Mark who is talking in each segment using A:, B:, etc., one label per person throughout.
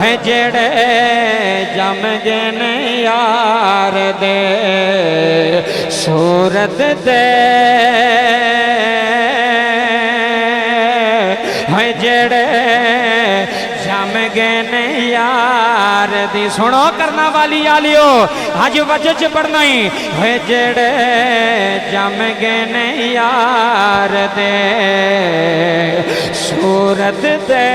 A: جڑے جم گن یار دے صورت دے جڑے جم گن یار دی سنو کرنا والی آلیو آج وجہ چ پڑھنا ہی جڑے جم گن یار دے صورت دے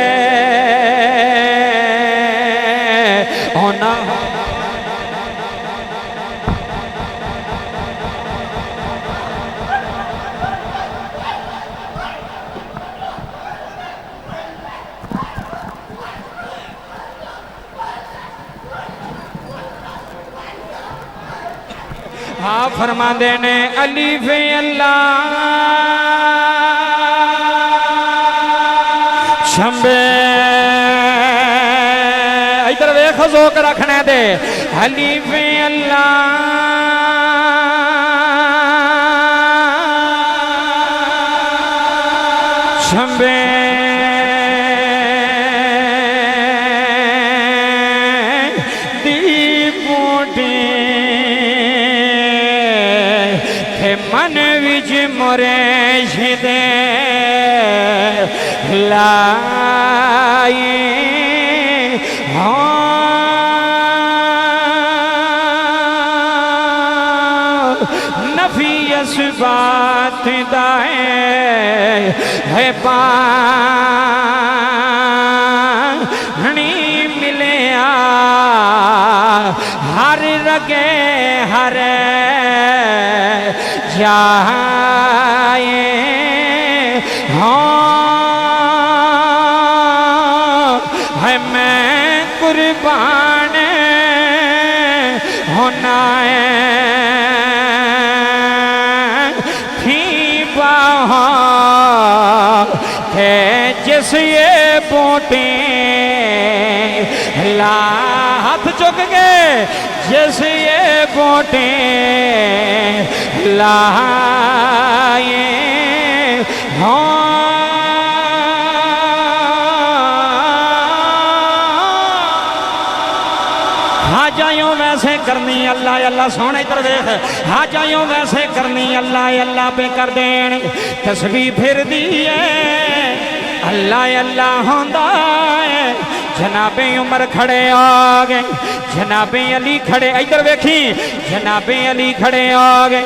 A: ہونا ہاں فرما دینے الف اللہ شمبے ادھر ویکھ ذوق رکھنے دے الف اللہ شمبے دی بوٹی من وچ مرشد لائی نفی اسبات دائے ہے پانی ملیا ہر رگے ہر جائے ہے میں قربان ہونا تھی باہاں کہ جس یہ بوٹیں لا ہاتھ چک گئے جس یہ بوٹیں لائے حاجائیوں ویسے کرنی اللہ اللہ سونے ادھر دیکھ حاجائیوں ویسے کرنی اللہ اللہ پہ کر دین تسبیح پھر دیئے اللہ اللہ ہوندہ ہے جناب عمر کھڑے آگئے جناب علی کھڑے ادھر ویکھی جناب علی کھڑے آگئے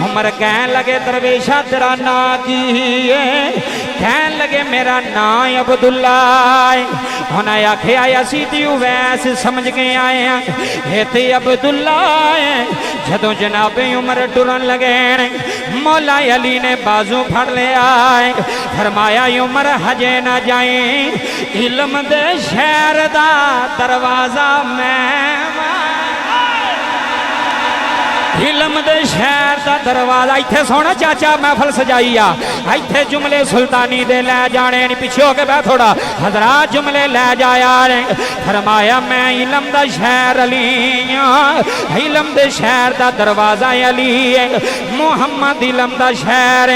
A: عمر کہن لگے درویشہ تیرا نا کی ہے کہن لگے میرا نا عبداللہ ہونا یا کھیا سیدھی ویس سمجھ گئے آئے ہیں تے عبداللہ جدو جناب عمر ڈرن لگے مولا علی نے بازو پھڑ لے آئے فرمایا عمر حجے نہ جائیں علم دے شہر دا دروازہ میں علم دے شہر دا دروازہ ایتھے سونا چاچا محفل سجائی ایتھے جملے سلطانی دے لے جانے نہیں پیچھے ہو کے بیٹھ تھوڑا حضرات جملے لے جایا فرمایا میں علم دا شہر علی علم دے شہر دا دروازہ علی محمد علم دا شہر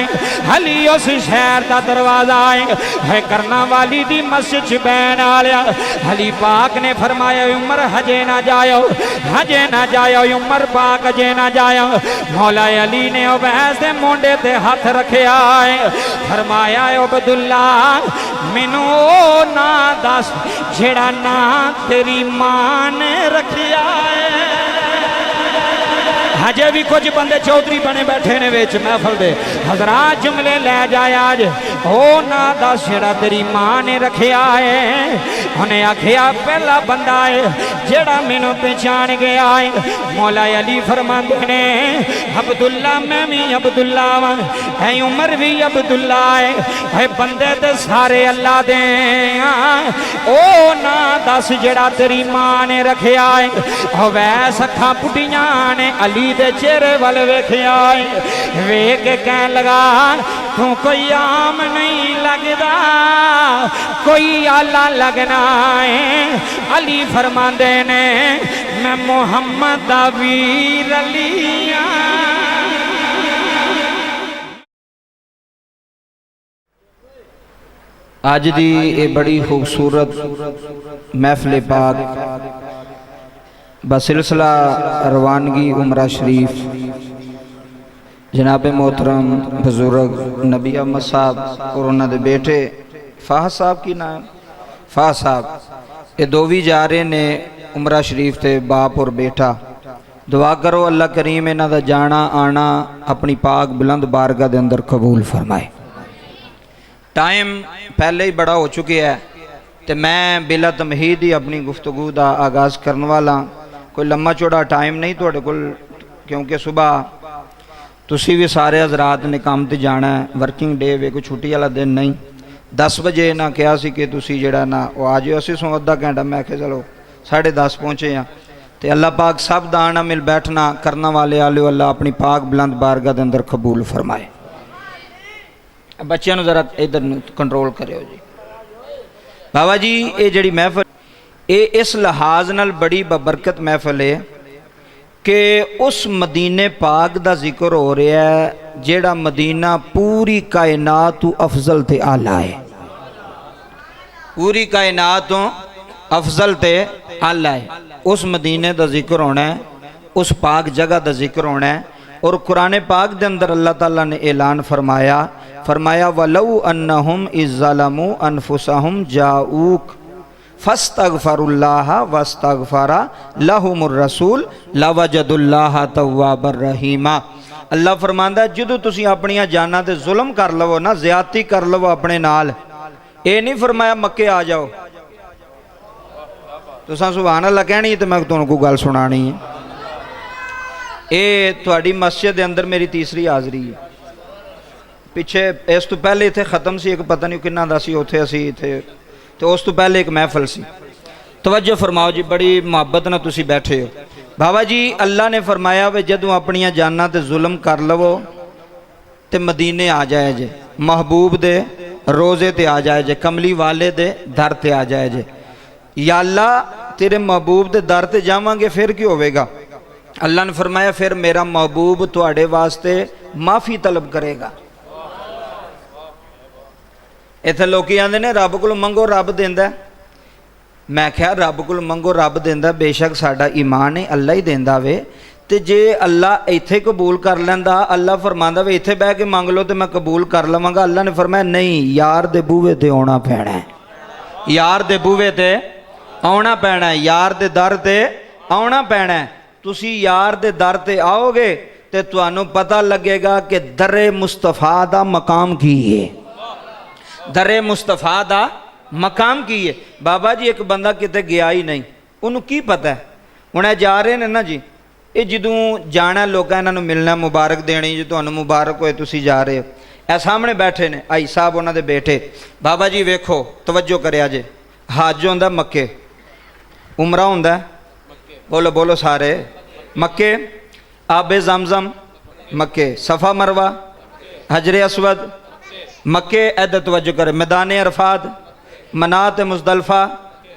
A: علی اس شہر دا دروازہ ہے کرنا والی دی مسجد بین آلیا علی پاک نے فرمایا عمر حجے نہ جاؤ عمر پاک حجے نہ جایا مولا علی نے عبیس دے مونڈے تے ہاتھ رکھے آئے فرمایا عبداللہ منو نا دس جھڑا نا تیری ماں نے رکھے آئے ہجے بھی کچھ بندے چودری بنے بیٹھے نے ویچ محفل دے حضرات جملے لے جایا آج او نا دس جڑا تیری ماں نے رکھے آئے انہیں آکھیا پہلا بندہ ہے جڑا مینوں پہچان گیا ہے مولا علی فرماندے نے عبداللہ میں بھی عبداللہ ہے عمر بھی عبداللہ ہے بندے تے سارے اللہ دے او نا دس جڑا تیری ماں نے رکھے آئے ویس اکھاں پٹیاں نے علی دے چہرے والے ویکھے آئے ویکھ کہن لگا تو کوئی عام نہیں لگدا کوئی آلہ لگنا ہے علی فرماندے نے میں محمد دا ویر علی
B: ਅੱਜ ਦੀ ਇਹ ਬੜੀ ਖੂਬਸੂਰਤ महफिल पाक बसिलसिला रवानगी उमरा शरीफ जनाब मोहतरम बुजुर्ग नबी अहमद साहब और उन्होंने बेटे फाह साहब की नाम फाह साहब ये दो भी जा रहे ने उमरा शरीफ थे बाप और बेटा। दुआ करो अल्लाह करीम इन्हां दा जाना आना अपनी पाक बुलंद बारगाह दे अंदर कबूल फरमाए। टाइम पहले ही बड़ा हो चुके है तो मैं बिला तमहीद ही अपनी गुफ्तगू का आगाज़ करने वाला। कोई लम्मा चौड़ा टाइम नहीं तुहाडे कोल, क्योंकि सुबह तुसी भी सारे हजरात ने काम ते जाना है, वर्किंग डे वे, कोई छुट्टी वाला दिन नहीं। 10 बजे ना कहा सी कि तुसी जिहड़ा ना वो आ जाओ, असीं सो अद्धा घंटा, मैं आख्या चलो 10:30 पहुँचे हाँ। तो अल्लाह पाक सब दा आना मिल बैठना करने वाले आलो अल्लाह अपनी पाक बुलंद बारगाह के अंदर कबूल फरमाए। बच्चों जरा इधर कंट्रोल करो जी। बाबा जी ये जी महफिल ये इस लिहाज नाल बड़ी बबरकत महफिल है कि उस मदीने पाक का जिक्र हो रहा है जेड़ा मदीना पूरी कायनात तो अफजल ते आला है, पूरी कायनात तो अफजल ते आला है। उस मदीने का जिक्र होना है, उस पाक जगह का जिक्र होना है। और कुरान पाक के अंदर अल्लाह ताला ने ऐलान फरमाया वलौ अन्नहुम इज़्ज़लमू अनफुसहुम जाऊक फस्तगफरुल्लाह वस्तगफरा लहुमुर रसूल लवजदुल्लाह तव्वाबर रहीमा। अल्लाह फरमांदा है जदों तुसीं अपनियां जानां ते जुल्म कर लवो ना, ज़्यादती कर लवो अपने नाल, ये नहीं फरमाया मक्के आ जाओ। तुसां सुभान अल्लाह कहनी तो मैं तुहानूं कोई गल सुनानी है। ये तुहाडी मस्जिद के अंदर मेरी तीसरी हाज़री है। पिछे इस तो पहले इत्थे ख़त्म सी एक पता नहीं किन्ना दा सी उत्थे असी इत्थे, तो उस तो पहले एक महफिल सी। तवज्जो फरमाओ जी, बड़ी मुहब्बत नाल तुसी बैठे हो। बाबा जी अल्लाह ने फरमाया वे जदों अपनियां जानां ते जुल्म कर लवो ते मदीने आ जाए जे, महबूब दे रोज़े ते आ जाए जे, कमली वाले दे दर ते आ जाए जे। या अल्लाह तेरे महबूब दे दर ते जावांगे फिर की होवेगा? अल्लाह ने फरमाया फिर मेरा महबूब तुहाडे वास्ते माफ़ी तलब करेगा। इत्थे लोग आंदे ने रब कोल मंगो रब देंदा। मैं क्या रब कोल मंगो रब देंदा, बेशक साडा ईमान है अल्लाह ही देंदा वे। ते जे अल्लाह इत्थे कबूल कर लैंदा, अल्लाह फरमांदा वे इत्थे बह के मंग लो तो मैं कबूल कर लवांगा। अल्लाह ने फरमाया नहीं, यार दे बूहे ते आउणा पैणा है, यार दे बूहे ते आउणा पैणा है, यार दे दर ते आउणा पैणा है। तुसी यार दे दर ते आओगे तो तुहानू पता लगेगा कि दरे मुस्तफा दा मकाम की है, दरे मुस्तफा दा मकाम की है। बाबा जी एक बंदा किते गया ही नहीं, उन्होंने की पता है। हुण जा रहे हैं ना जी, ये जदों जाना लोगों इन्होंने मिलना मुबारक देनी जी, तुहानू मुबारक होए तुसी जा रहे हो। ए सामने बैठे ने आई साहब उन्होंने बेटे। बाबा जी वेखो तवज्जो करिया जे, हज होंदा मक्के, उमरा होंदा बोलो बोलो सारे मक्के, आबे जमजम मक्के, सफ़ा मरवा हजरे अस्वद मक्के, इधर तवज्जो करे मैदान अरफात मनात मुजदलफा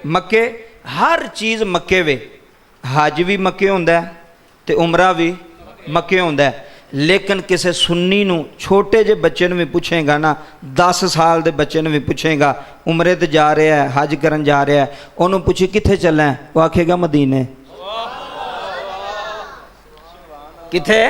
B: मक्के, हर चीज़ मक्के वे। हज भी मक्के होंदा ते उमरा भी मक्के होंदा। लेकिन किसी सुन्नी नू छोटे जे बच्चे नू भी पूछेगा ना, 10 साल के बच्चे नू भी पूछेगा उमरे ते जा रहा है, हज करन जा रहा है, उन्होंने पूछे कित्थे चलना है, वो आखेगा मदीने। किथे?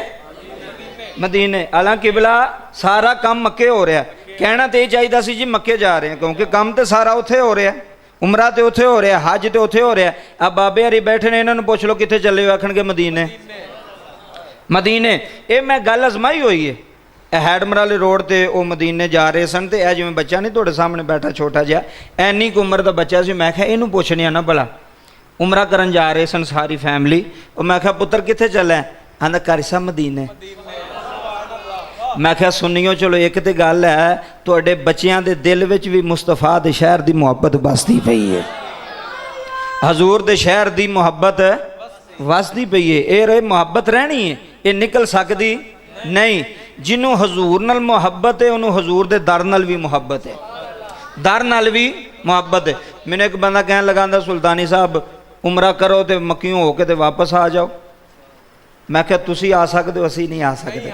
B: मदीने। हालांकि बिला सारा काम मक्के हो रहा है। कहना तो यह चाहिए सी जी मक्के जा रहे हैं, क्योंकि काम तो सारा उत्थे हो रहा है, उमरा तो उत्थे हो रहा है, हज तो उत्थे हो रहा है। अब बाबे हरी बैठे ने, इन्होंने पूछ लो कित्थे चले हो, आखणगे मदीने मदीने। ये मैं गल अजमाई हुई है। हैडमराले रोड ते वो मदीने जा रहे सन, तो यह जिवें बच्चा नहीं तुहाडे सामने बैठा छोटा जिहा, इन्नी क उम्र का बच्चा सी। मैं इहनूं पुछने ना भला, उमरा करन जा रहे सन सारी फैमिली। और मैं पुत्र कित्थे चला है? आंदा कारी साहब मदीने। मैं क्या सुनियो चलो एक तो गल है, तुहाडे बच्चियां दे दिल विच भी मुस्तफा दे शहर दी मुहब्बत बसदी पई है, हजूर दे शहर दी मुहब्बत वसदी पई है। ये रहे मुहब्बत रहनी है, ये निकल सकती नहीं। जिन्हों हजूर नाल मुहब्बत है उन्होंने हजूर दे दर नाल भी मुहब्बत है, दर नाल भी मुहब्बत है। मैंने एक बंदा कहन लगा सुल्तानी साहब उमरा करो तो मक्कियों होके तो वापस आ जाओ। मैं क्या तुसी आ सकते हो, असी नहीं आ सकते,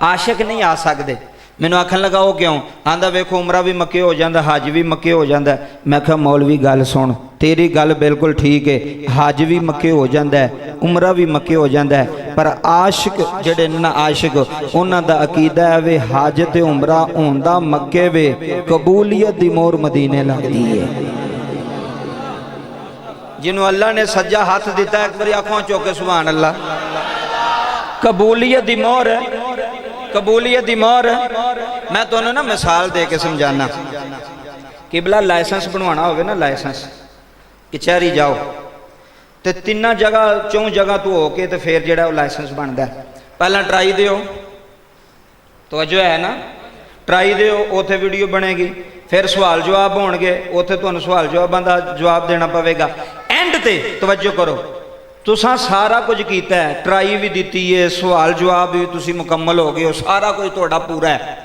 B: आशिक नहीं आ सकते। ਮੈਨੂੰ ਆਖਣ लगा ਉਹ ਕਿਉਂ? ਆਂਦਾ ਵੇਖੋ ਉਮਰਾ ਵੀ ਮੱਕੇ ਹੋ ਜਾਂਦਾ, ਹਜ ਵੀ ਮੱਕੇ ਹੋ ਜਾਂਦਾ। ਮੈਂ ਕਿਹਾ ਮੌਲਵੀ ਗੱਲ ਸੁਣ, ਤੇਰੀ ਗੱਲ ਬਿਲਕੁਲ ਠੀਕ ਹੈ, ਹਜ ਵੀ ਮੱਕੇ ਹੋ ਜਾਂਦਾ ਹੈ, ਉਮਰਾ ਵੀ ਮੱਕੇ ਹੋ ਜਾਂਦਾ ਹੈ, ਪਰ ਆਸ਼ਿਕ ਜਿਹੜੇ ਨੇ ਨਾ ਆਸ਼ਿਕ ਉਹਨਾਂ ਦਾ ਅਕੀਦਾ ਹੈ ਵੇ ਹਜ ਤੇ ਉਮਰਾ ਹੁੰਦਾ ਮੱਕੇ ਵੇ, ਕਬੂਲੀਅਤ ਦੀ ਮੋਹਰ ਮਦੀਨੇ ਲੱਗਦੀ ਹੈ। ਜਿਹਨੂੰ ਅੱਲਾ ਨੇ ਸੱਜਾ ਹੱਥ ਦਿੱਤਾ ਇੱਕ ਵਾਰੀ ਅੱਖਾਂ ਚੁੱਕ ਕੇ ਸੁਭਾਨ ਅੱਲਾ, ਕਬੂਲੀਅਤ ਦੀ ਮੋਹਰ ਹੈ, ਕਬੂਲੀਅਤ ਦੀ ਮੋਹਰ। ਮੈਂ ਤੁਹਾਨੂੰ ਨਾ ਮਿਸਾਲ ਦੇ ਕੇ ਸਮਝਾਣਾ। ਕਿਬਲਾ ਲਾਇਸੈਂਸ ਬਣਵਾਉਣਾ ਹੋਵੇ ਨਾ, ਲਾਇਸੈਂਸ ਕਚਹਿਰੀ ਜਾਓ ਤੇ ਤਿੰਨਾਂ ਜਗ੍ਹਾ ਚੌਂ ਜਗ੍ਹਾ ਤੋਂ ਹੋ ਕੇ ਤੇ ਫਿਰ ਜਿਹੜਾ ਉਹ ਲਾਇਸੈਂਸ ਬਣਦਾ। ਪਹਿਲਾਂ ਟਰਾਈ ਦਿਓ, ਤਵੱਜੋ ਹੈ ਨਾ, ਟਰਾਈ ਦਿਓ, ਉੱਥੇ ਵੀਡੀਓ ਬਣੇਗੀ, ਫਿਰ ਸਵਾਲ ਜਵਾਬ ਹੋਣਗੇ, ਉੱਥੇ ਤੁਹਾਨੂੰ ਸਵਾਲ ਜਵਾਬਾਂ ਦਾ ਜਵਾਬ ਦੇਣਾ ਪਵੇਗਾ। ਐਂਡ ਤੇ ਤਵੱਜੋ ਕਰੋ, तुसा सारा कुछ किया है, ट्राई भी दी है, सवाल जवाब भी तुसी मुकम्मल हो गए हो, सारा कुछ थोड़ा पूरा है,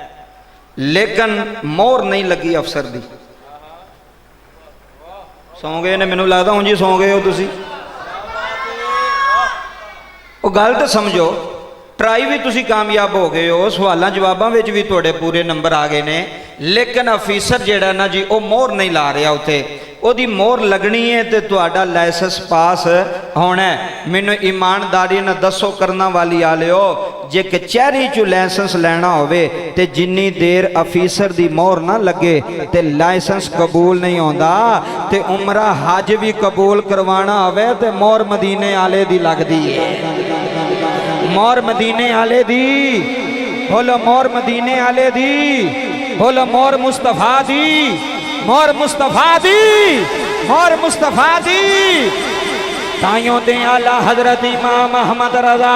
B: लेकिन मोहर नहीं लगी अफसर दी। सौ गए ने, मैनू लगता हूँ जी सौ गए हो तुसी। वो गल तो समझो, ट्राई भी तुसी कामयाब हो गए हो, सवालों जवाबों में भी थोड़े पूरे नंबर आ गए ने, लेकिन अफीसर जेड़ा ना जी वो मोहर नहीं ला रहा उत्थे, ਉਹਦੀ ਮੋਹਰ ਲੱਗਣੀ ਹੈ ਤੇ ਤੁਹਾਡਾ ਲਾਇਸੈਂਸ ਪਾਸ ਹੋਣਾ ਹੈ। ਮੈਨੂੰ ਇਮਾਨਦਾਰੀ ਨਾਲ ਦੱਸੋ ਕਰਨ ਵਾਲੀ ਆਲਿਓ, ਜੇ ਕਚਹਿਰੀ 'ਚੋਂ ਲਾਇਸੈਂਸ ਲੈਣਾ ਹੋਵੇ ਤੇ ਜਿੰਨੀ ਦੇਰ ਅਫੀਸਰ ਦੀ ਮੋਹਰ ਨਾ ਲੱਗੇ ਤੇ ਲਾਇਸੈਂਸ ਕਬੂਲ ਨਹੀਂ ਹੁੰਦਾ, ਤੇ ਉਮਰਾ ਹਜ ਵੀ ਕਬੂਲ ਕਰਵਾਉਣਾ ਹੋਵੇ ਤੇ ਮੋਹਰ ਮਦੀਨੇ ਆਲੇ ਦੀ ਲੱਗਦੀ ਹੈ। ਮੋਹਰ ਮਦੀਨੇ ਆਲੇ ਦੀ, ਬੋਲੋ ਮੋਹਰ ਮਦੀਨੇ ਆਲੇ ਦੀ, ਬੋਲੋ ਮੋਹਰ ਮੁਸਤਫਾ ਦੀ, मोर मुस्तफा दी, मोर मुस्तफा दी। ताइयों ते आला हजरत इमाम अहमद रज़ा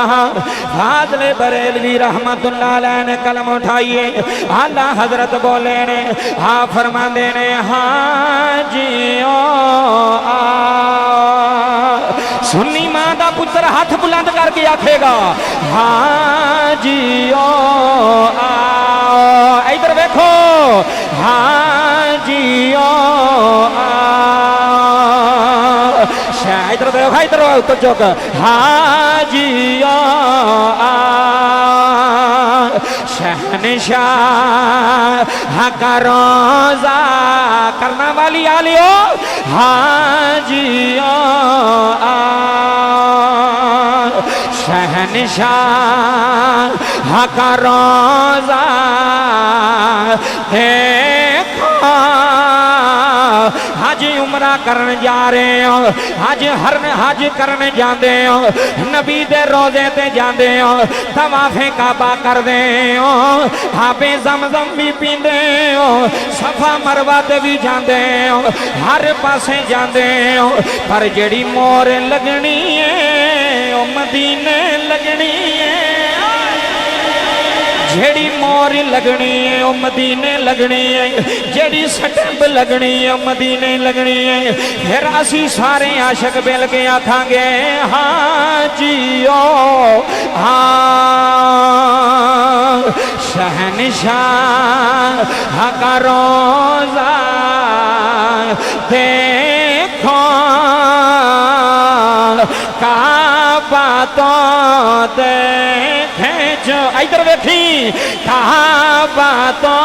B: फाज़िल बरेलवी रहमतुल्लाह अलैह ने कलम उठाइए, आला हजरत बोले ने, हाँ फरमाते ने, हाँ जी ओ आ। सुन्नी मां दा पुत्र हाथ बुलंद करके आखेगा, हाँ जी ओ आ। इधर देखो, हाँ जी ओ आ। इधर देखो, इधर तो चौक, हाँ जी ओ आ। शहनशाह का रोजा करना वाली आलियो, हाँ जी ओ आ। शहनशाह का रोजा देखो, हज उमरा करन जा रहे हो, हज हज करन जाते हो, नबी दे रोजे ते जाते हो, तवाफे काबा करते हो, हाबे जमजम भी पींदे हो, सफा मरवा ते भी जाते हो, हर पासे जाते हो, पर जेड़ी मोहर लगनी है ओ मदीने लगनी है। जेड़ी मोहर लगनी है वो मदीने लगनी है, जेड़ी स्टैंप लगनी है वो मदीने लगनी है। फिर असी सारे आशिक मिल के आखांगे, हाँ जी ओ हाँ। शहनशाह का रोजा देखो, काबा तो देखे जो, इधर देखी काबा तो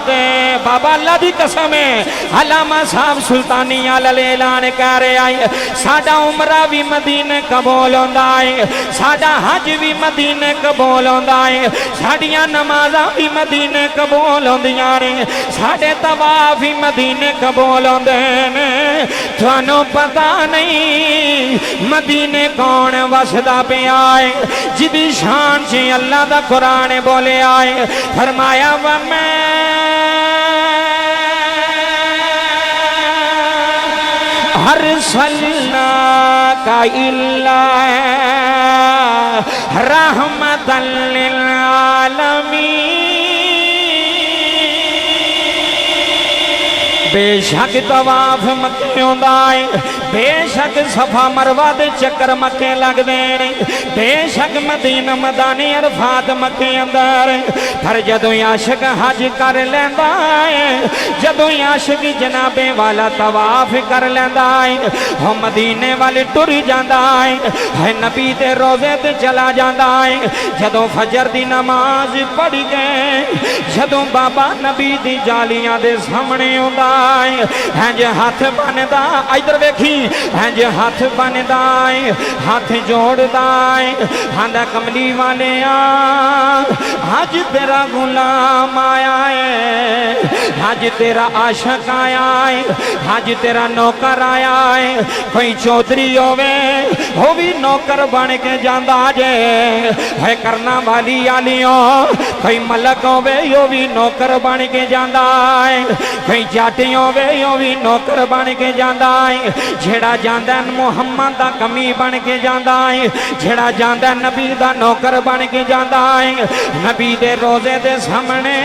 B: दे। बाबा अल्लाह दी कसम है, अल्लामा साहब सुल्तानी आला ऐलान कर रहे आए, साडा उमरा भी मदीने कबूल होंदा है, साडा हज भी मदीने कबूल होंदा है, साडियां नमाज़ां भी मदीने कबूल होंदियां ने, साडे तवाफ भी मदीने कबूल होंदे ने। थानू पता नहीं मदीने कौन वसदा पिया है, जिदी शान से अल्लाह दा कुरान बोले आए, फरमाया व मैं हर सल्ला का इल्ला रहमतल लिल आलमीन।
A: बेशक तवाफ मक्के होंदा है, बेशक सफा मरवा दे चक्कर मक्के लगदे ने, बेशक मदीना मदानी अरफात मक्के अंदर, पर जदों आशिक हज कर लैंदा है, जदों आशिक जनाबे वाला तवाफ कर लैंदा है, वो मदीने वाले टुर जांदा है नबी दे रोज़े ते चला जांदा है। जदों फजर दी नमाज पढ़ के जदों बाबा नबी दी जालियां दे सामने आउंदा है, इंज हाथ बनदा, इधर वेखी इंज हाथ बनदा है, हाथ जोड़दा है, आंदा कमली वालिया अज तेरा गुलाम आया है, अज तेरा आशिक आया है, अज तेरा नौकर आया है। कोई चौधरी होवे वो भी नौकर बन के जांदा जे, है करना वाली आलियों, कोई मलक होवे वो भी नौकर बन के जांदा है, कोई जाटी होवे वो भी नौकर बन के जांदा है। जेड़ा जांदा मुहम्मद दा कमी बन के जांदा है, जेड़ा जांदा नबी दा नौकर बन के जांदा है। नबी दे रोज़े दे सामने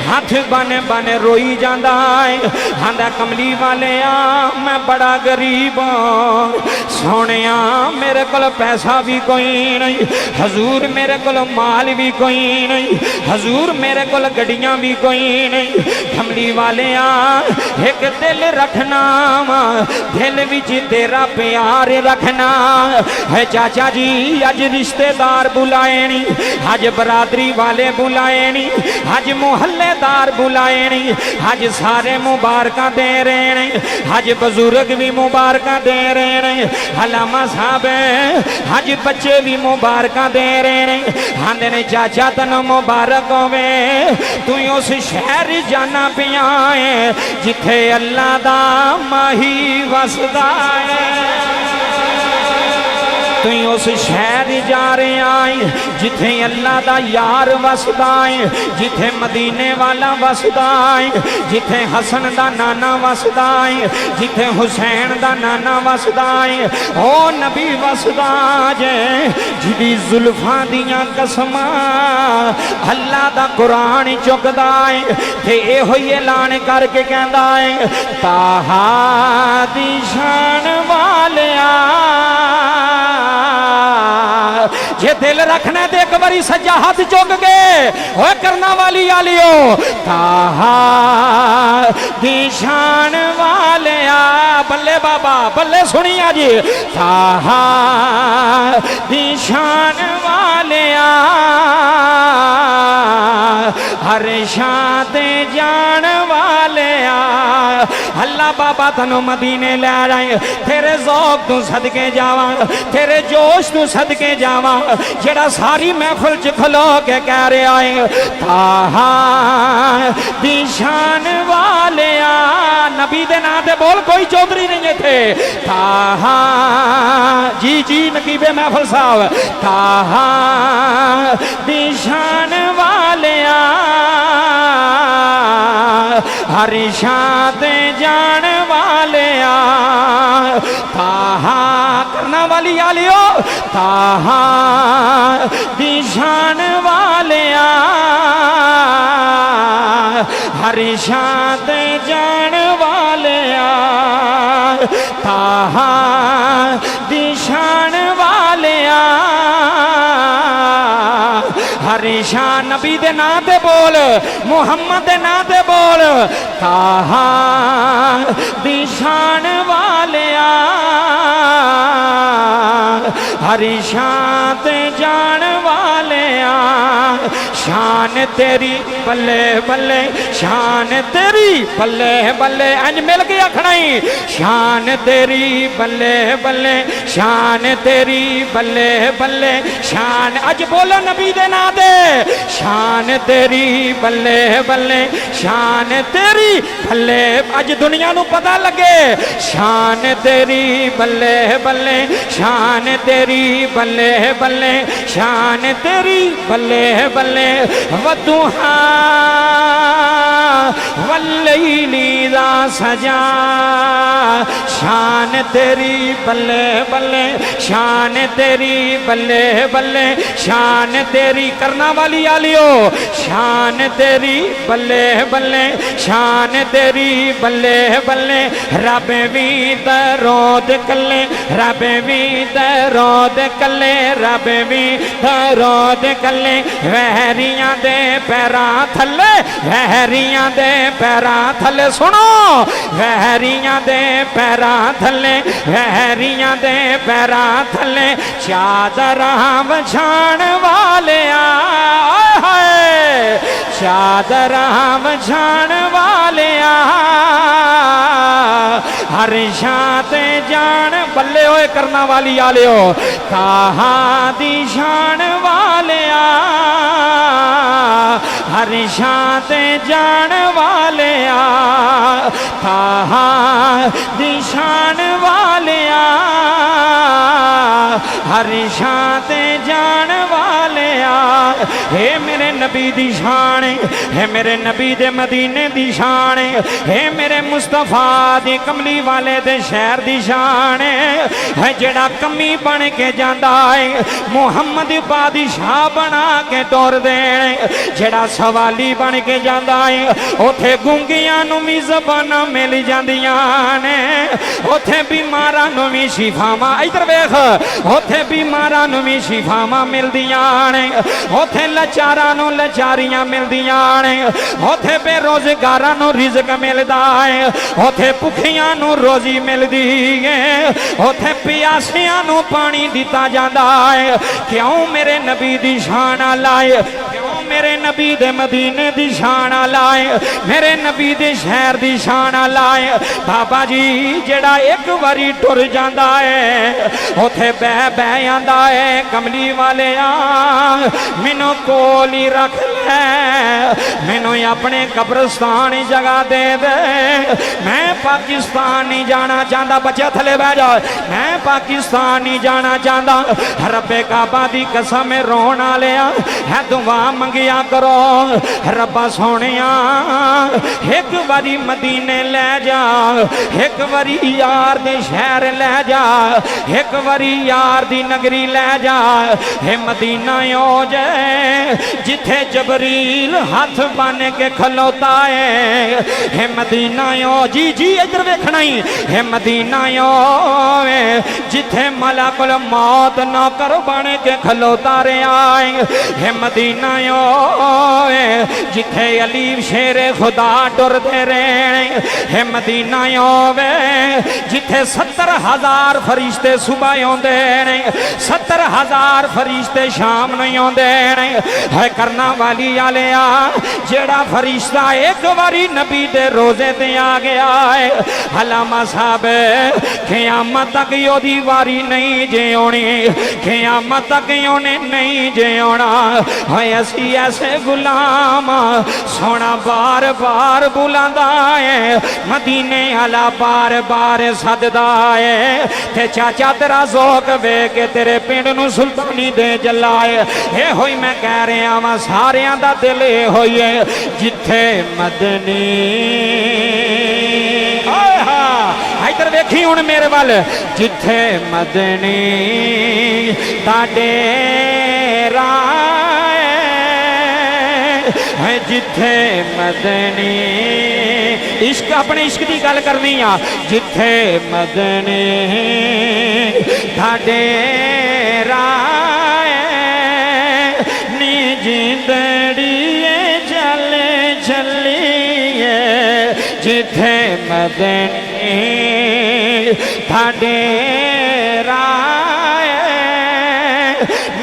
A: हाथ बन बन रोई जांदा है, आंदा कमली वालिया मैं बड़ा गरीब हाँ, सोनिया मेरे को पैसा भी कोई नहीं, हजूर मेरे को माल भी कोई नहीं, हजूर मेरे को गड्डियां भी कोई नहीं। कमली वालिया एक दिल रखना वा, दिल विच तेरा प्यार रखना है। चाचा जी अज रिश्तेदार बुलाए नहीं, अज बरादरी वाले बुलाए नहीं, अज मुहल्लेदार बुलाए नहीं, अज सारे मुबारक दे रहे हैं, अज बुजुर्ग भी मुबारक दे रहे हैं, अलामा साहब अज बच्चे भी मुबारक दे रहे हैं। आंदे ने चाचा तन मुबारक होवे, तू उस शहर जाना पिया है जिथे अल्लाह दा माही वसदा है, तू उस शहर जा रहे आए जिथे अल्लाह दा यार वसदा है, जिथे मदीने वाला वसदा है, जिथे हसन दा नाना वसदा है, जिथे हुसैन दा नाना वसदा है। ओ नबी वसदा जे जिदी जुल्फां दियां कसमां अल्लाह दा कुरान चुकदा है, ते एहो ही ऐलान करके कहंदा है ताहा दी शान वालिया। जे दिल रखना तो एक बारी सज्जा हाथ चुक के हो करना वाली आलियो, ताहा दी शान वालिया, बल्ले बाबा बल्ले सुनिया जी, ताहा दी शान वालिया हर शान ते जान वालिया। अल्लाह बाबा तनु मदीने ले जाए, तेरे ज़ौक़ तू सदके जावा, तेरे जोश तू सदके जावा, जेड़ा सारी महफिल च खलो के कह रहा है ताहा दी शान वालिया। नबी दे नाम ते बोल, कोई चौधरी नहीं थे। ताहा जी जी नकीबे महफिल साहब, ताहा दी शान वालिया हर शान ते जान वालिया। ताहा करना वाली आलियो, ताहा दी शान वालिया हर शान ते जान वालिया। ताहा दी शान वालिया हर शान। नबी दे नाम ते बोल, मुहम्मद दे नाम ते बोल, ताहा दी शान वालिया हर शान ते जान वालिया। शान तेरी बल्ले बल्ले, शान तेरी बल्ले बल्ले, अंज मिल के आखना ही शान तेरी बल्ले बल्ले, शान तेरी बल्ले बल्ले, शान अज बोलो नबी दे नाम दे, शान तेरी बल्ले बल्ले, शान तेरी बल्ले। अज दुनिया नू पता लगे शान तेरी बल्ले बल्ले, शान तेरी बल्ले बल्ले, शान तेरी बल्ले बल्ले। वदुहा वल्लैली दा सजा शान तेरी बल्ले बल्ले शान तेरी बल्ले बल्ले शान तेरी करना वाली आलियो शान तेरी बल्ले बल्ले शान तेरी बल्ले बल्ले रब भी दरोद कले रब भी दरोद कले रब भी दरोद कले वहरियां दे पैरां थले वहरियां दे पैरां थले सुनो वहरियां दे पैरां थले वहरियां दे पैरां थले चादरां वछाण वाले आए चादरां वछाण वाले हर शान ते जान बल्ले होए करना वाली आलियो कहाँ दी शान वाले हर शान ते जान वाले कहाँ दी शान वाले हर शान ते जान वाले हे मेरे नबी दी शान हे मेरे नबी दे मदीने दी शान हे मेरे मुस्तफा दी कमली वाले दे शहर दी शान है जेड़ा कमी बन के जांदा है मुहम्मद बादशाह बना के तोर देने जेड़ा सवाली बन के जांदा है उथे गूंगियां नूं भी ज़बानां मिल जांदियां ने उथे बीमारां नूं भी शिफावां इधर वेख उथे बीमारां नूं भी शिफावां मिलदियां ने उथे लाचारां नूं लाचारियां मिलदियां ने उथे बेरोजगारां नूं रिज़्क मिलदा है उथे भुखियां नूं रोजी मिलदी है उथे प्यासियां नूं पानी दिता जांदा है क्यों मेरे नबी दी शान लाए मेरे नबी दे मदीने दी शान लाए मेरे नबी दे शहर दी शान लाए बाबा जी जेड़ा एक बारी टुर जांदा है उथे बह आंदा है कमली वाले मैनू कोल ही रख ले मैनू अपने कब्रस्तान जगह दे दे मैं पाकिस्तान नहीं जाना चाहता बच्चे थले बह जाओ मैं पाकिस्तान नहीं जाना चाहता रब्बे काबा दी कसम रोन वाले है दुआ मंगिया करो रब्बा सोनिया एक बारी मदीने ले जा एक बारी यार दे शहर ले जा एक बारी यार दी नगरी ले जा हे मदीना हो जाए जिथे जबरील हाथ बन के खलोता है हे मदीना हो जी जी इधर वेखना ही हे मदीना हो जिथे मलाकुल मौत नौकर बन के खलोता रहा है हे मदीना हो जिथे अली शेरे खुदा टुरदे रहे हे मदीना होवे जिथे 70,000 फरिश्ते सुबह आउंदे ने 70,000 फरिश्ते शाम नहीं आउंदे ने है करना वाली आलिया जेड़ा फरिश्ता एक बारी नबी दे रोजे ते आ गया है हलामा साहब क़यामत तक ओदी वारी नहीं जे आनी क़यामत तक ओने नहीं जे आना है असी ऐसे गुलाम सोना बार बार बुलांदा है मदीने आला बार बार सददा है ते चाचा तेरा ज़ौक वे के तेरे पिंड नूं सुल्तानी दे जलाए ये होई मैं कह रहा वां सारियां दा दिल ये होई है जिथे मदनी इधर वेखी हुण मेरे वाल जिथे मदनी दा डेरा है जिथे मदनी इश्क अपने इश्क की गल करनी आ जिथे मदनी दा डेरा नी जिंदड़िए चले चलिए जिथे मदनी दा डेरा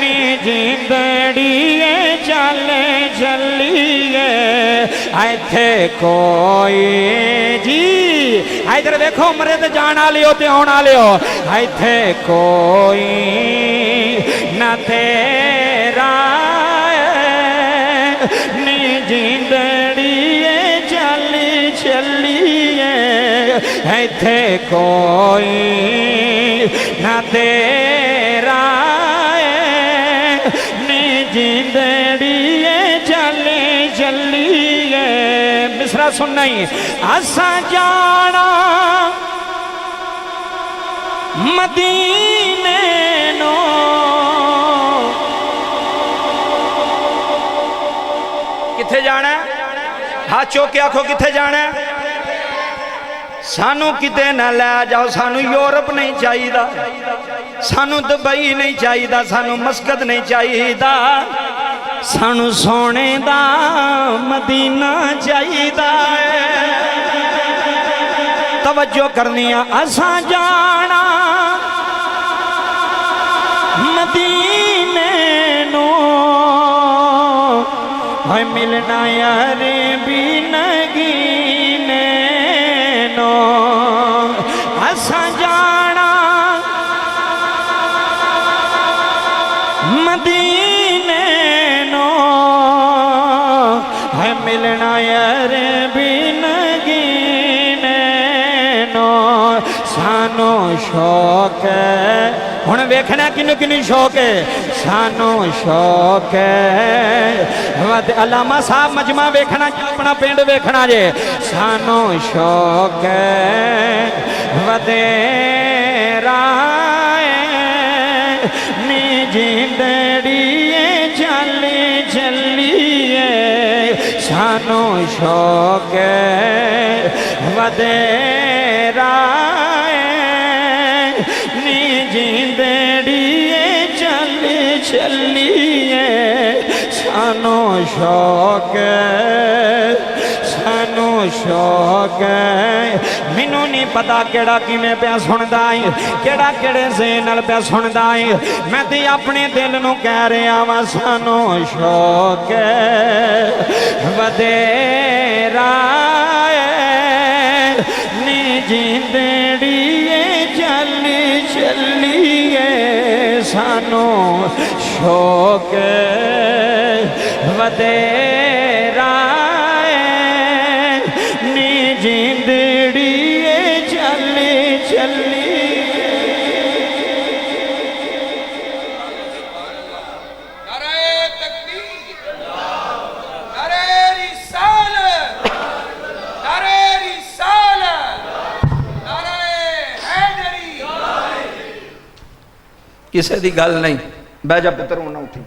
A: नी जिंदड़िए चले चलिए इथे कोई जी इधर देखो मरे तो जान वाले हो ते आने वाले हो इथे कोई न तेरा नी जिंदड़िए चली चलिए इथे कोई न तेरा नी जिंदड़िए चली चलिए मिसरा सुनना ही असा जाना मदीने नो किथे जाना है? हाथ चौक के आखो किथे जाना है? सानू किते ना लै जाओ, सानू यूरोप नहीं चाहिए, सानू दुबई नहीं चाहिए, सानू मस्कत नहीं चाहिए, सानू सोने दा मदीना चाहिए। तवज्जो करनी असा जाना मदीने नो है मिलना यार भी नगीने नो असा जाना मदीने नो है मिलना यार भी नगीने नो सानू शौक है हुण वेखना किनू किनू शौक है सानू शौक है अलामा साहब मजमा वेखना अपना पिंड वेखना जे सानू शौक है वतेरा नी जिंदड़िए चली चलिए सानू शौक है वतेरा नी जिंदड़िए चली चलिए सानू शौक सानू शौक मैनू नहीं पता केड़ा किवें पिया सुनदा है केड़ा केड़े ज़हन नाल पिया सुनदा है मैं ते अपने दिल नूं कह रहा वां सानू शौक वधेरा नी जिंदड़िए चली चलिए सानू शौक वधेरा नी जिंदड़िए चली चली।
C: नारे तकबीर, नारे रिसालत, नारे रिसालत, नारे हैदरी।
B: किसी की गल नहीं बह जा पुत्र होना उठी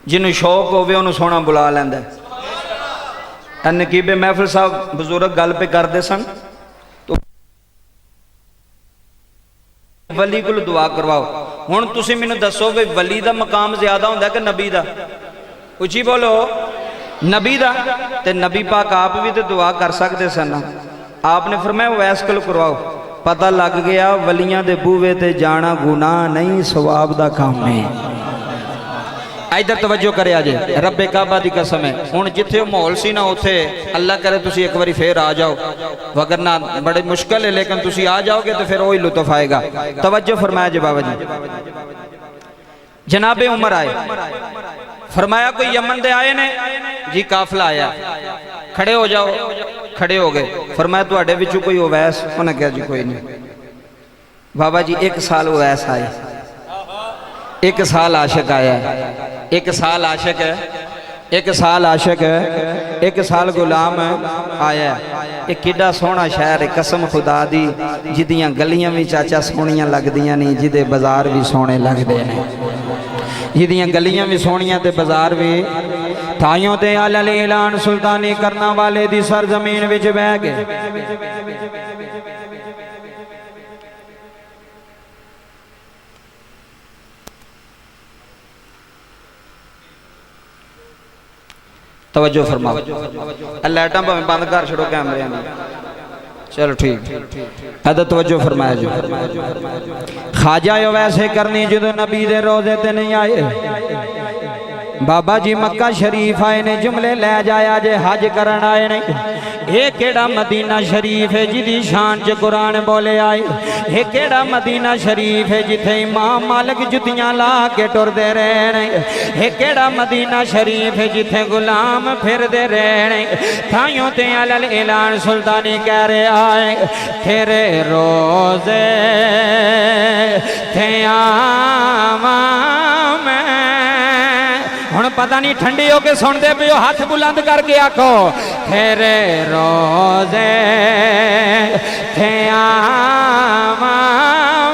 B: जिन्होंने शौक होवे उन्होंने सोना बुला लैंदा नकीबे महफिल साहब बजुर्ग गल पे करते सन तो वली को दुआ करवाओ हुण तुसीं मैनूं दसो भी वली का मकाम ज्यादा होंदा कि नबी का उची बोलो नबी का ते नबी पाक आप भी तो दुआ कर सकते सन आपने फरमाया वैस कोल करवाओ पता लग गया वलियां दे बूहे ते जाना गुनाह नहीं सवाब दा काम है। इधर तवज्जो करे अजे रब्बे काबा दी कसम है हुण जिथे माहौल सी ना उथे अल्लाह करे तुसी एक बारी फिर आ जाओ वगरना बड़ी मुश्किल है लेकिन तुसी आ जाओगे तो फिर वही लुत्फ आएगा। तवज्जो फरमाया जी बाबा जी जनाबे उमर आए फरमाया कोई यमन दे आए ने जी काफिला आया खड़े हो जाओ खड़े हो गए फरमाया तुहाडे विचों कोई ओवैस उन्हें कहा जी कोई नहीं बाबा जी एक साल ओवैस आए एक साल आशिक आया एक साल आशिक है एक साल आशिक है एक साल गुलाम आया एक किड्डा सोहना शहर है कसम खुदा दी जिदियां गलियां भी चाचा सोहनियां लगदियां नहीं जिदे बाजार भी सोहने लगदे ने जिदियां गलियां भी सोहनियां ते बाजार भी ताइयों ते अल ऐलान सुल्तानी करना वाले दी सरजमीन विच बह गए। तवज्जो फरमाओ लाइटां भावें बंद कर छोड़ो कैमरे में चलो ठीक है तवज्जो फरमाया जी खाजा वैसे करनी जो नबी दे रोजे ते नहीं आए बाबा जी मक्का शरीफ आए ने जुमले लै जाया जे हज करन आए ने ये केड़ा मदीना शरीफ है जिदी शान च कुरान बोले आए ये केड़ा मदीना शरीफ है जिथे इमाम मालिक जुतियां ला के टुरदे रहने ये केड़ा मदीना शरीफ है जिथे गुलाम फिरदे रहने ताइयों ते अल ऐलान सुल्तानी कह रहे आए तेरे रोजे थे आवा मैं हुण
A: पता नहीं ठंडी हो के सुनते पे हो, हाथ बुलंद करके आखो तेरे रोजे थे आवा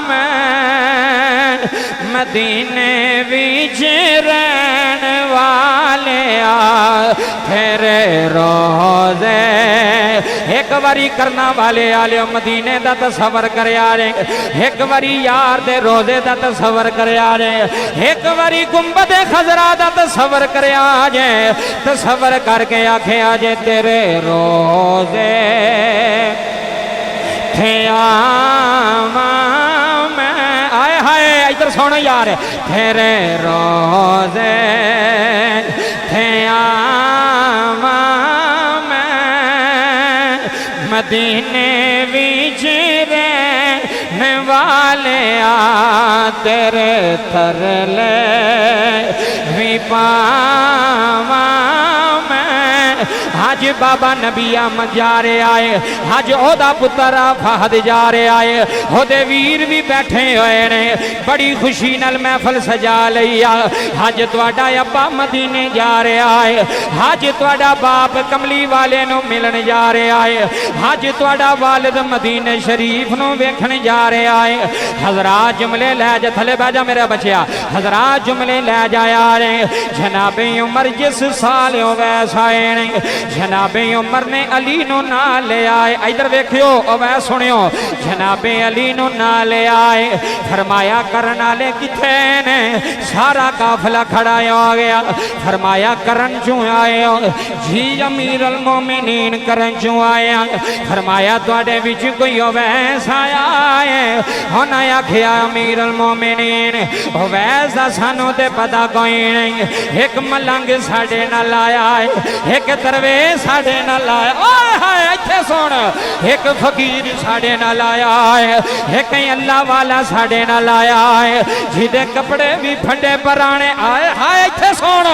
A: मैं मदीने विच रहन वाले तेरे रोजे एक बारी करना वाले आलियो मदीने दा तसव्वुर करया रे, एक बारी यार दे रोजे दा तसव्वुर करया रे, एक बारी गुंबद खजरा दा तसव्वुर करया जे, तसव्वुर करके आखिया जे तेरे रोजे थे आवा मैं, आए हाय इधर सुनो यार, तेरे रोजे थे आवा मदीने विच रहने वाले तेरे तरले भी पावा मैं। आज बाबा नबी अहमद जा रहे आए, आज ओदा पुत्र फहद जा रहे आए, ओदे वीर भी बैठे हुए ने, बड़ी खुशी नाल महफल सजा लई आ। आज तुहाडा अब्बा मदीने जा रहे आए, आज तुहाडा बाप कमली वाले नु मिलन जा रहे आए, आज तुहाडा वालिद मदीने शरीफ नु वेखण जा रहे आए। हजरात जुमले लै जा, थले बह जा मेरा बच्चा, हजरात जुमले लै जाया रे। जनाबे उमर जिस साल वैस आए ने, जनाबे उमर ने अली नु ना ले आए, इधर वेखियो वै सुनियो, जनाबे अली नु ना ले आए, फरमाया करन वाले किथे ने, सारा काफिला खड़ा हो गया, फरमाया करन चू आए हो जी अमीर अल मोमिनीन, करन चू आए, फरमाया तुहाडे विच कोई वैस आया है, उन्हें आखिया अमीर अल मोमिनीन वैस दा सानू ते पता कोई नहीं, एक मलंग साडे नाल आया है, एक दरवेश साडे नाल आया, ओए हाय इत्थे सुन, एक फकीर साडे नाल आया है, एक अल्लाह वाला साडे नाल आया है, जिदे कपड़े भी फंडे पराने, आए हाय इत्थे सुन,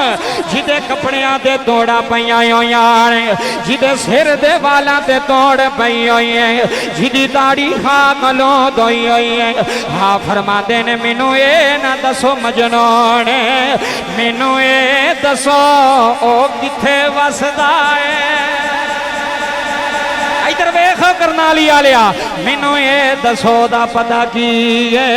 A: जिदे कपड़ियां ते तोड़ा पईयां होईयां ने, जिदे सिर दे वालां ते तोड़ पई होई है, जिदी दाढ़ी खाक लो धोई होई है। हाँ फरमाते ने मैनू ये ना दसो मजनून, मैनू ये दसो ओ किथे वसदा है, इधर वेखो करनाली आलिया, मैनू ये दसो दा पता की है,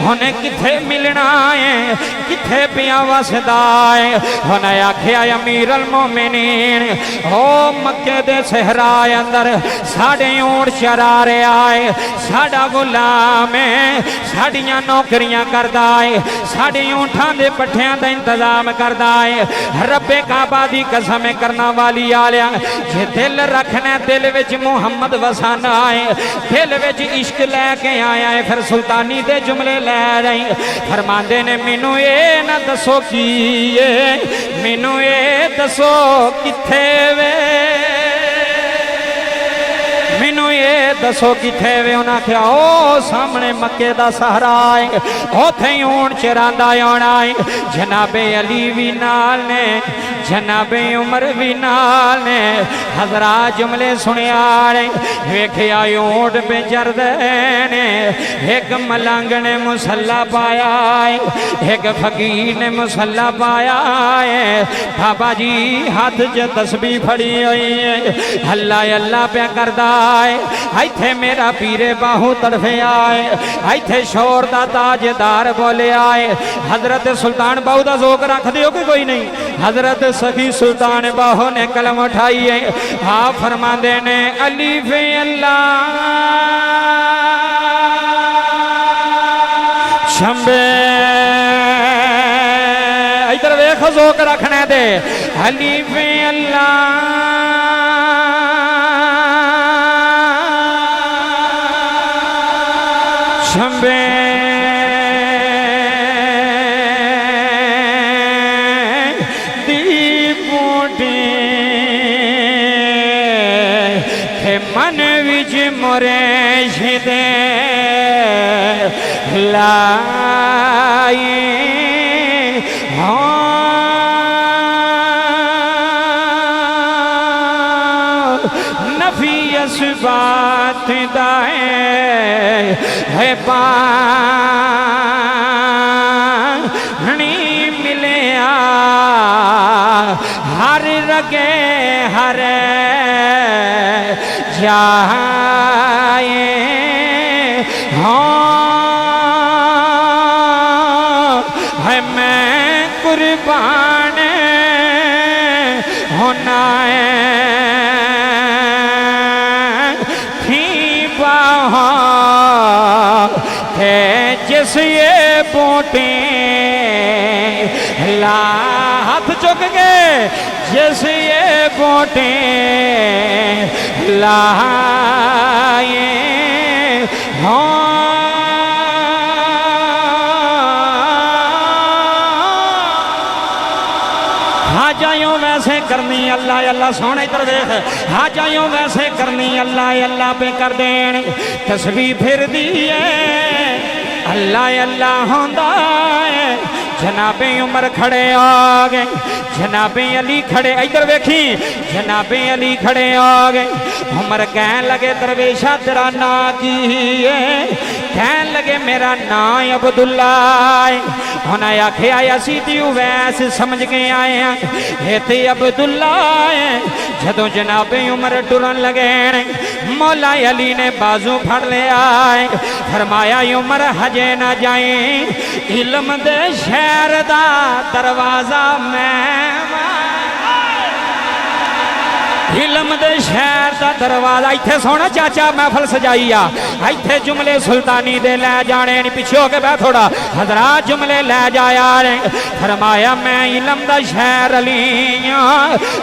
A: हुने किथे मिलना है, किथे पिया वसदा है। हुने आखिया अमीर अल मोमिनीन हो मक्के दे सहरा अंदर साडे ऊंट चरा रहा है, साडा गुलाम है, साडियां नौकरियां करदा है, साडे ऊंठां दे पट्ठियां दा इंतजाम करदा है। रब्बे काबा दी कसम करना वाली आलिया, जे दिल रखना दिल विच मुहम्मद वसाना है, दिल विच इश्क लैके आया है, फिर सुल्तानी दे जुमले लै रही, फरमांदे ने मैनू ये ना दसो की है, मैनू ये दसो किथे वे, मैनू ये दसो किथे वे। उन्हें आख्या ओ सामने मक्के दा सहरा है, उथे ऊंट चरांदा आना है, जनाबे अली भी नाल ने, जनाबे उमर भी नाल ने। हजरात जुमले सुनिया ने, वेखिया ऊंट पे चरदे ने, एक मलंग ने मुसल्ला पाया है, एक फकीर ने मुसल्ला पाया है, बाबा जी हाथ च तस्बीह फड़ी हुई है, अल्लाह अल्लाह पे करदा है। इत्थे मेरा पीरे बाहू तड़फे आए, इत्थे शोर दा ताजदार बोले आए। हजरत सुल्तान बाहू दा ज़ोक रख दियो कि कोई नहीं, हजरत सखी सुल्तान बाहू ने कलम उठाई है। हाँ फरमांदे ने अलीफ अल्लाह शंबे, इधर वेख ज़ोक रखने दे, अलीफ अल्लाह शंबे मन विच मोरे शिदे लाई नफियस बात दाए है पानी मिले لگے ہر جائے ہاں ہے میں قربان ہونا ہے تھی بہار ہے جس یہ بوٹیں لا ہاتھ چک گئے جس یہ بوٹیں لائے ہاں حاجائیوں ویسے کرنی اللہ اللہ سونے ادھر دیکھ حاجائیوں ویسے کرنی اللہ اللہ پہ کر دین تسبیح پھر دیئے اللہ اللہ ہوندہ ہے جناب عمر کھڑے آگئے جناب علی کھڑے ادھر ویکھی جناب علی کھڑے آگئے عمر کہن لگے درویشہ تیرا نا کی ہے کہن لگے میرا نا عبداللہ ہے ہونا یا کھے آیا سیدھی ویس سمجھ کے آئے ہیں یہ تھی عبداللہ ہے جدوں جناب عمر ٹرن لگے مولا علی نے بازو پھڑ لے آئے فرمایا عمر حجے نہ جائیں علم دے شہر دا دروازہ میں علم دے شہر دا دروازہ ایتھے سونا چاچا محفل سجائی ایتھے جملے سلطانی دے لے جانے نہیں پیچھے ہو کے بیٹھ تھوڑا حضرات جملے لے جایا فرمایا میں علم دا شہر علی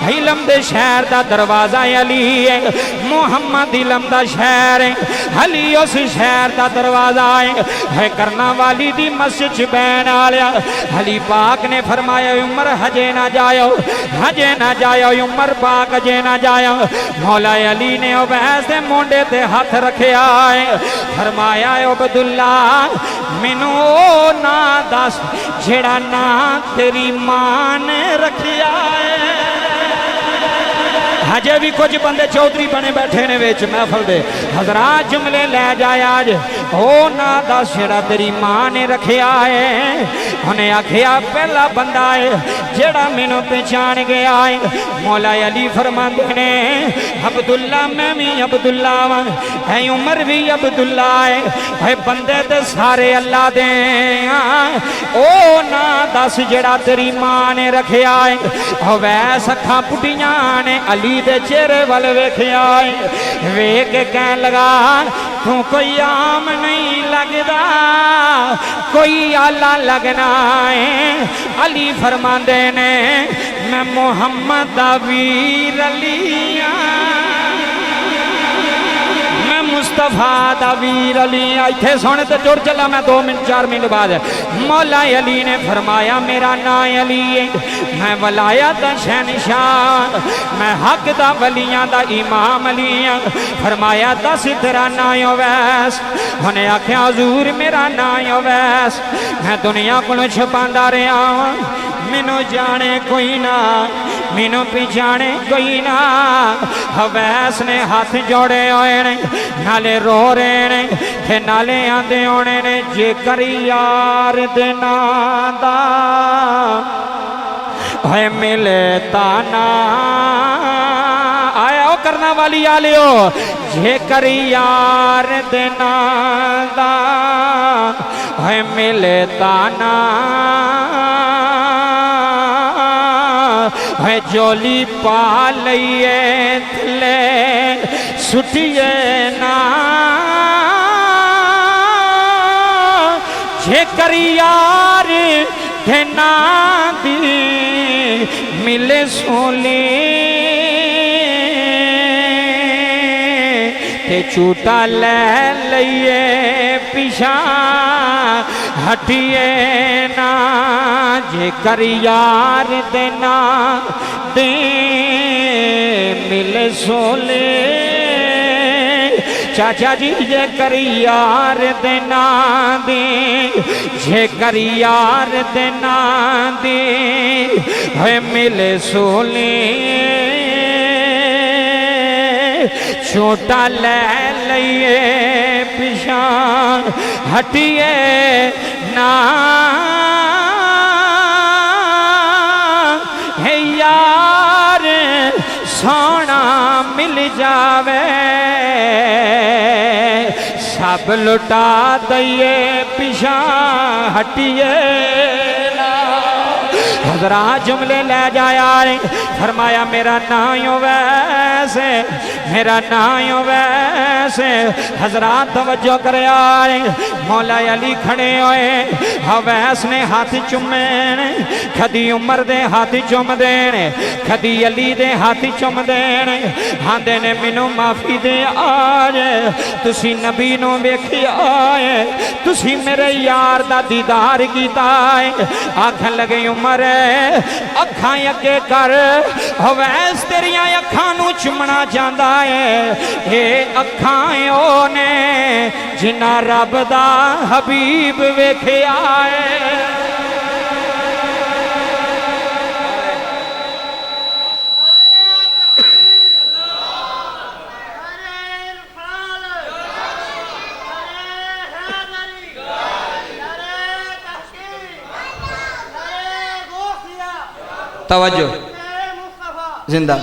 A: علم دے شہر دا دروازہ علی محمد علم دا شہر علی اس شہر دا دروازہ ہے کرنا والی دی مسجد بین آلیا علی پاک نے فرمایا عمر حجے نہ جائو عمر پاک حجے نہ جایا مولا علی نے عبیس دے مونڈے تے ہاتھ رکھے آئے فرمایا عبداللہ منو نا دس جڑا نا تیری ماں نے رکھے آئے ہجے بھی کچھ بندے چودھری بنے بیٹھے نے ویچ محفل دے حضرات جملے لے جائے آج او نا دس جڑا تیری ماں نے رکھے آئے انہیں آکھیا پہلا بندہ ہے جڑا مینو پہچان گیا ہے مولا علی فرماندے نے عبداللہ میں بھی عبداللہ ہے عمر بھی عبداللہ ہے بندے تے سارے اللہ دے او نا دس جڑا تیری ماں نے رکھے آئے ویس اکھاں پٹیاں نے علی دے چہرے والے ویکھے آئے ویکھ کے کہن لگا تو کوئی عام نہیں لگدا کوئی آلہ لگنا ہے علی فرماندے نے میں محمد دا ویر علی میں مصطفیٰ دا ویر علی ایتھے سونے تے جڑ چلا میں 2 منٹ 4 منٹ بعد مولا علی نے فرمایا میرا نا علی میں ولایت دا شہنشاہ میں حق دا ولیاں دا امام علی فرمایا دس تیرا نا ویس انہیں آکھیا حضور میرا نا ویس میں دنیا کو چھپاندا رہا مینو جانے کوئی نہ مینو پہچانے کوئی نہ ویس نے ہاتھ جوڑے ہوئے نے نالے رو رہے نے تے نالے آندے ہونے نے جے کری یار دینا دا ہے ملے تانا آیا ہو کرنا والی آلیو جے کری یار دینا دا ہے ملے تانا ہے جولی پا لئیے تھلے سٹیے نا جے کری یار دینا دی ملے سولی تے چوٹا لے لئیے پیشا ہٹیے نا جے کر یار دینا دے ملے سولے چاچا جی جے کر یار دینا دے جے کر یار دینا دے ہے ملے سولے چھوٹا لے لئیے پیشا ہٹیے نا ہے یار सोना मिल जावे सब लुटा दइए पिछा हटिए हजरा जुमले ले जाया फरमाया मेरा नाम वैसे मेरा नाम वैसे हजरात तवज्जो करे आए मौला अली खड़े होए हवैस ने हाथ चुमे कदी उमर दे हाथ चुम देने कदी अली दे हाथ चुम देने आंदे ने मैनू माफी दे आज तुसी नबी नू वेखिया आए तुसी मेरे यार दा दीदार कीता है आखन लगे उमर अखां अगे कर हवैस तेरिया अखां नू चुमना चाहता है ये अखां ओ ने जिन्ना रब दा हबीब वेखिया है
B: तवज्जो जिंदा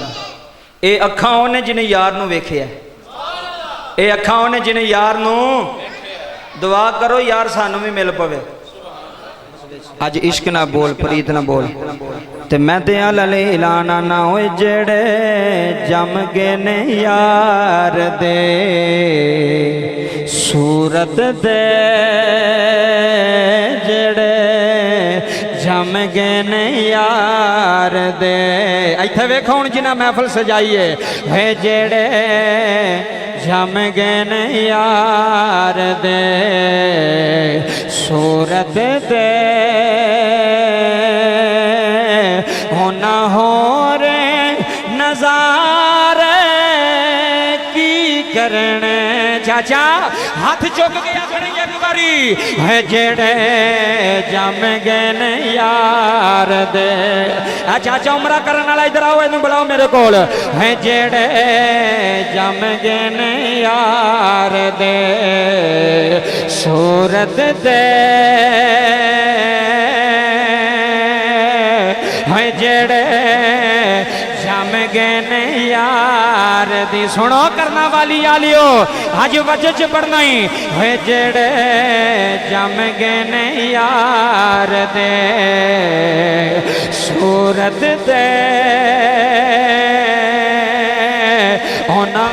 B: ये अखां ने जिन्हें यार नू वेखिया ये अखां ने जिन्हें यार नू दुआ करो यार सानू भी मिल पवे अज इश्क ना बोल प्रीत ना बोल ते मैं ते अले ऐलाना ना होए जेड़े जम गए ने यार दे सूरत दे जेड़े जम गए ने यार दे इत्थे वेखो हुण जिन्ना महफिल सजाई है जेड़े जम गए ने यार दे सूरत दे होना हो रे नजारे की करने चाचा हाथ चुक गया खड़ेंगे एक बारी है जेड़े जम गए ने यार दे चाचा उमरा करने वाला इधर आओ इन्हें बुलाओ मेरे कोल है जेड़े जम गए ने यार दे सूरत दे है जेड़े जम गए ने यार दी सुनो करना वाली आलियो आज वजह च पढ़ना ही है जेड़े जम गए ने यार दे सूरत दे होना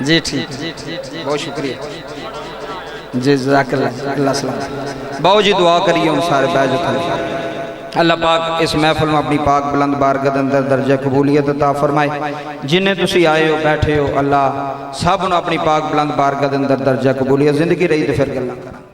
B: जी ठीक बहुत शुक्रिया जी जज़ाकल्लाह बाबू जी दुआ करिए हम सारे बैज अल्लाह पाक इस महफिल में अपनी पाक बुलंद बारगाह के अंदर दर्जा कबूलियत अता फरमाए जिन्हें तुसी आए हो बैठे हो अल्लाह सब अपनी पाक बुलंद बारगाह के अंदर दर्जा कबूलियत जिंदगी रही तो फिर गल्लां